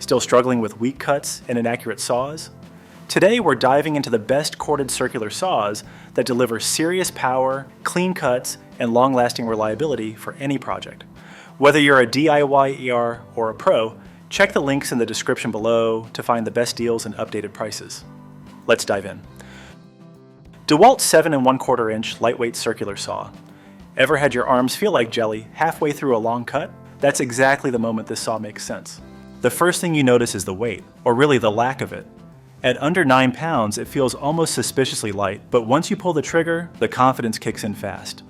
Still struggling with weak cuts and inaccurate saws? Today we're diving into the best corded circular saws that deliver serious power, clean cuts, and long-lasting reliability for any project. Whether you're a DIY ER or a pro, check the links in the description below to find the best deals and updated prices. Let's dive in. Dewalt 7 1/4 inch lightweight circular saw. Ever had your arms feel like jelly halfway through a long cut? That's exactly the moment this saw makes sense. The first thing you notice is the weight, or really the lack of it. At under 9 pounds, it feels almost suspiciously light, but once you pull the trigger, the confidence kicks in fast.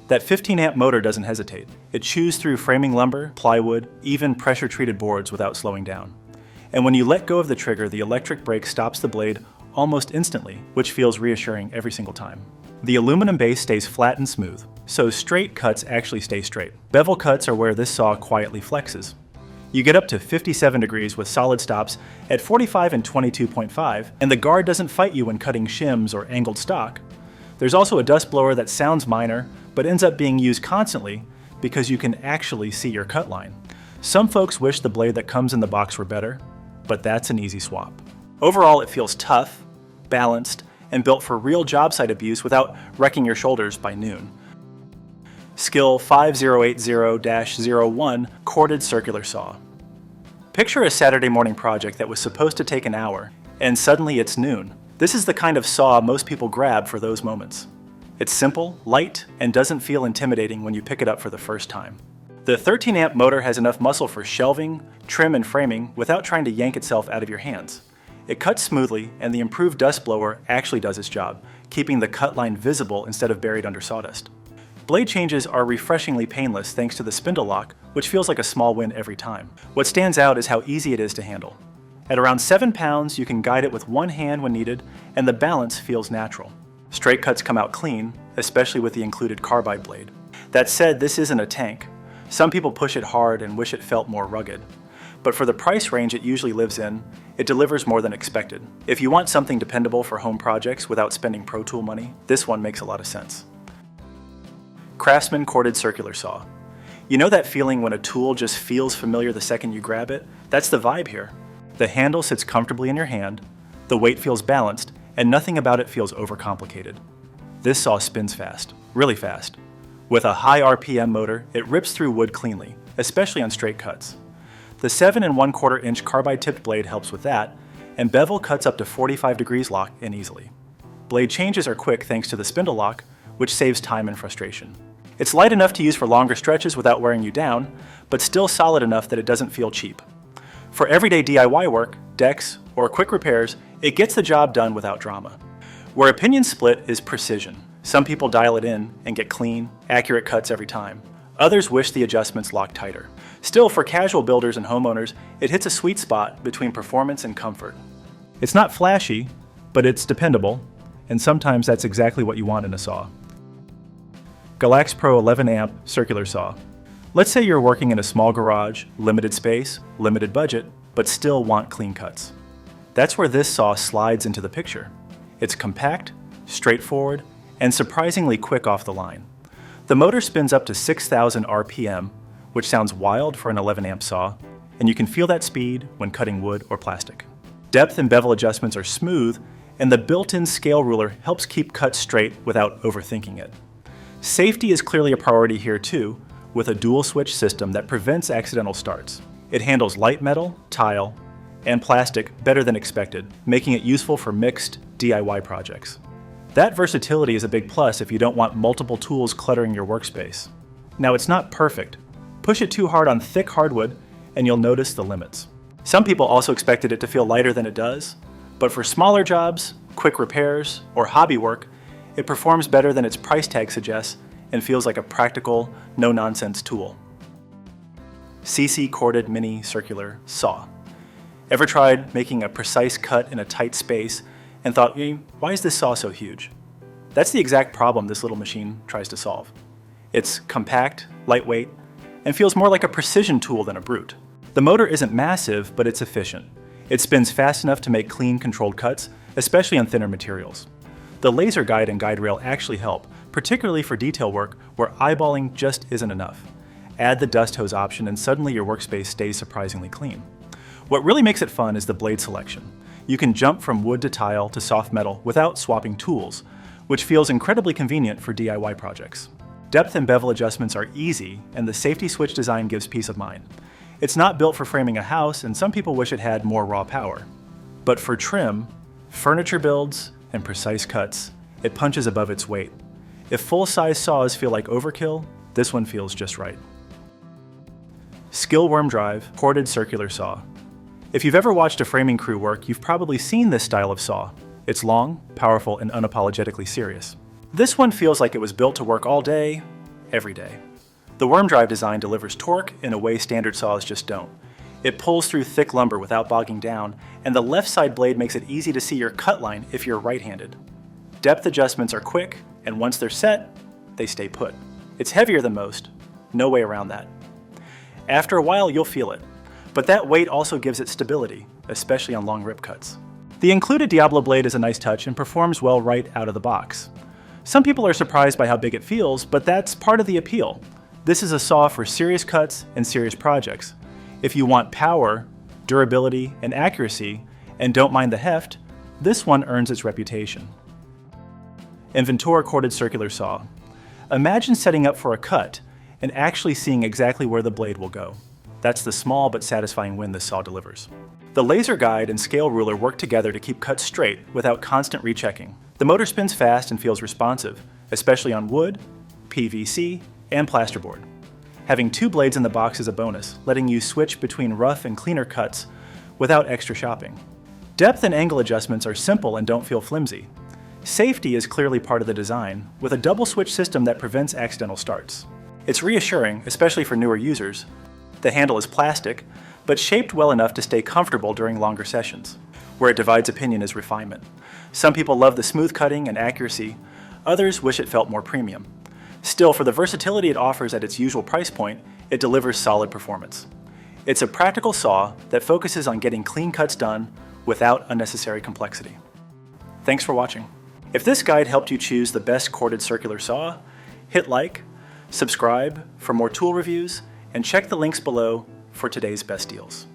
That 15-amp motor doesn't hesitate. It chews through framing lumber, plywood, even pressure-treated boards without slowing down. And when you let go of the trigger, the electric brake stops the blade almost instantly, which feels reassuring every single time. The aluminum base stays flat and smooth, so straight cuts actually stay straight. Bevel cuts are where this saw quietly flexes. You get up to 57 degrees with solid stops at 45 and 22.5, and the guard doesn't fight you when cutting shims or angled stock. There's also a dust blower that sounds minor, but ends up being used constantly because you can actually see your cut line. Some folks wish the blade that comes in the box were better, but that's an easy swap. Overall, it feels tough, balanced, and built for real job site abuse without wrecking your shoulders by noon. Skil 5080-01 corded circular saw. Picture a Saturday morning project that was supposed to take an hour, and suddenly it's noon. This is the kind of saw most people grab for those moments. It's simple, light, and doesn't feel intimidating when you pick it up for the first time. The 13-amp motor has enough muscle for shelving, trim, and framing without trying to yank itself out of your hands. It cuts smoothly, and the improved dust blower actually does its job, keeping the cut line visible instead of buried under sawdust. Blade changes are refreshingly painless thanks to the spindle lock, which feels like a small win every time. What stands out is how easy it is to handle. At around 7 pounds, you can guide it with one hand when needed, and the balance feels natural. Straight cuts come out clean, especially with the included carbide blade. That said, this isn't a tank. Some people push it hard and wish it felt more rugged. But for the price range it usually lives in, it delivers more than expected. If you want something dependable for home projects without spending Pro Tool money, this one makes a lot of sense. Craftsman corded circular saw. You know that feeling when a tool just feels familiar the second you grab it? That's the vibe here. The handle sits comfortably in your hand, the weight feels balanced, and nothing about it feels overcomplicated. This saw spins fast, really fast. With a high RPM motor, it rips through wood cleanly, especially on straight cuts. The 7 1/4 inch carbide tipped blade helps with that, and bevel cuts up to 45 degrees lock in easily. Blade changes are quick thanks to the spindle lock, which saves time and frustration. It's light enough to use for longer stretches without wearing you down, but still solid enough that it doesn't feel cheap. For everyday DIY work, decks, or quick repairs, it gets the job done without drama. Where opinions split is precision. Some people dial it in and get clean, accurate cuts every time. Others wish the adjustments locked tighter. Still, for casual builders and homeowners, it hits a sweet spot between performance and comfort. It's not flashy, but it's dependable, and sometimes that's exactly what you want in a saw. Galax Pro 11-amp circular saw. Let's say you're working in a small garage, limited space, limited budget, but still want clean cuts. That's where this saw slides into the picture. It's compact, straightforward, and surprisingly quick off the line. The motor spins up to 6,000 RPM, which sounds wild for an 11-amp saw, and you can feel that speed when cutting wood or plastic. Depth and bevel adjustments are smooth, and the built-in scale ruler helps keep cuts straight without overthinking it. Safety is clearly a priority here too, with a dual switch system that prevents accidental starts. It handles light metal, tile, and plastic better than expected, making it useful for mixed DIY projects. That versatility is a big plus if you don't want multiple tools cluttering your workspace. Now, it's not perfect. Push it too hard on thick hardwood and you'll notice the limits. Some people also expected it to feel lighter than it does, but for smaller jobs, quick repairs, or hobby work, it performs better than its price tag suggests and feels like a practical, no-nonsense tool. Seesii corded mini circular saw. Ever tried making a precise cut in a tight space and thought, why is this saw so huge? That's the exact problem this little machine tries to solve. It's compact, lightweight, and feels more like a precision tool than a brute. The motor isn't massive, but it's efficient. It spins fast enough to make clean, controlled cuts, especially on thinner materials. The laser guide and guide rail actually help, particularly for detail work where eyeballing just isn't enough. Add the dust hose option and suddenly your workspace stays surprisingly clean. What really makes it fun is the blade selection. You can jump from wood to tile to soft metal without swapping tools, which feels incredibly convenient for DIY projects. Depth and bevel adjustments are easy, and the safety switch design gives peace of mind. It's not built for framing a house, and some people wish it had more raw power. But for trim, furniture builds, and precise cuts, it punches above its weight. If full-size saws feel like overkill, this one feels just right. Skil worm drive, corded circular saw. If you've ever watched a framing crew work, you've probably seen this style of saw. It's long, powerful, and unapologetically serious. This one feels like it was built to work all day, every day. The worm drive design delivers torque in a way standard saws just don't. It pulls through thick lumber without bogging down, and the left side blade makes it easy to see your cut line if you're right-handed. Depth adjustments are quick, and once they're set, they stay put. It's heavier than most, no way around that. After a while, you'll feel it, but that weight also gives it stability, especially on long rip cuts. The included Diablo blade is a nice touch and performs well right out of the box. Some people are surprised by how big it feels, but that's part of the appeal. This is a saw for serious cuts and serious projects. If you want power, durability, and accuracy, and don't mind the heft, this one earns its reputation. Enventor corded circular saw. Imagine setting up for a cut and actually seeing exactly where the blade will go. That's the small but satisfying win this saw delivers. The laser guide and scale ruler work together to keep cuts straight without constant rechecking. The motor spins fast and feels responsive, especially on wood, PVC, and plasterboard. Having two blades in the box is a bonus, letting you switch between rough and cleaner cuts without extra shopping. Depth and angle adjustments are simple and don't feel flimsy. Safety is clearly part of the design, with a double switch system that prevents accidental starts. It's reassuring, especially for newer users. The handle is plastic, but shaped well enough to stay comfortable during longer sessions. Where it divides opinion is refinement. Some people love the smooth cutting and accuracy, others wish it felt more premium. Still, for the versatility it offers at its usual price point, it delivers solid performance. It's a practical saw that focuses on getting clean cuts done without unnecessary complexity. Thanks for watching. If this guide helped you choose the best corded circular saw, hit like, subscribe for more tool reviews, and check the links below for today's best deals.